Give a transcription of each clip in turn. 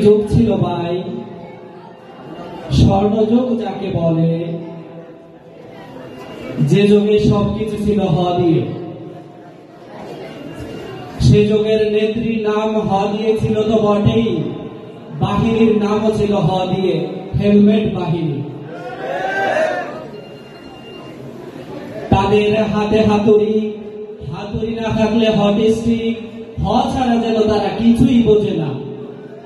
যুগ ছিল ভাই, স্বর্ণযুগ যাকে বলে, যে যুগে সবকিছু ছিল হ দিয়ে। সে যুগের নেত্রীর নাম হ দিয়ে ছিল তো বটেই, বাহিনীর নামও ছিল হ দিয়ে, হেলমেট বাহিনী। তাদের হাতে হাতুড়ি, হাতুড়ি না থাকলে হট স্টিক, হ ছাড়া যেন তারা কিছুই বোঝে না।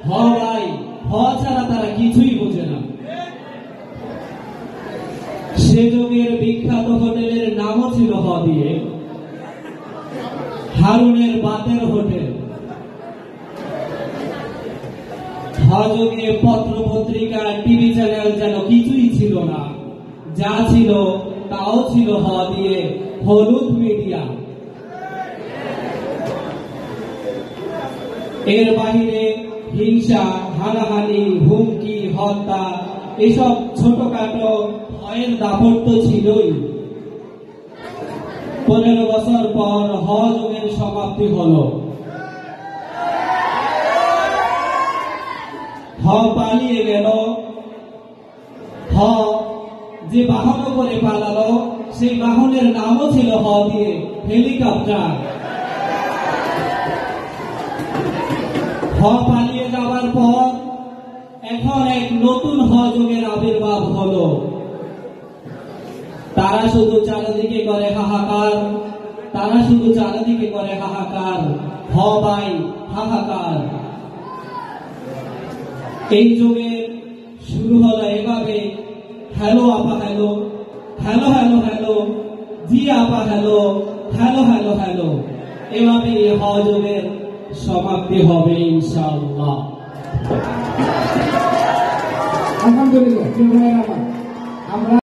হ ভাই, হ ছাড়া তারা কিছুই বোঝে না। সে যুগের বিখ্যাত হোটেলের নামও ছিল হ দিয়ে, হারুনের বাতের হোটেল। হ যুগে পত্র পত্রিকা, টিভি চ্যানেল যেন কিছুই ছিল না, যা ছিল তাও ছিল হ দিয়ে, হলুদ মিডিয়া। এর বাহিরে হিংসা, হানাহানি, হুমকি, হত্যা, এসব ছোটখাটো ভয়ের দাপট তো ছিলই। 15 বছর পর হ যুগের সমাপ্তি হলো। হ পালিয়ে গেল। হ যে বাহন করে পালালো, সেই বাহনের নামও ছিল হ দিয়ে, হেলিকপ্টার। হ পালিয়ে যাওয়ার পর এখন এক নতুন হ যুগের আবির্ভাব হলো। তারা শুধু চারিদিকে করে হাহাকার, তারা শুধু চারিদিকে করে হাহাকার, হ ভাই হাহাকার। এই যুগে শুরু হলো এভাবে, হ্যালো আপা হ্যালো, হ্যালো হ্যালো হ্যালো, জি আপা হ্যালো, হ্যালো হ্যালো হ্যালো। এভাবে হ যুগের সমাপ্তি হবে ইনশাআল্লাহ। আলহামদুলিল্লাহ। আমরা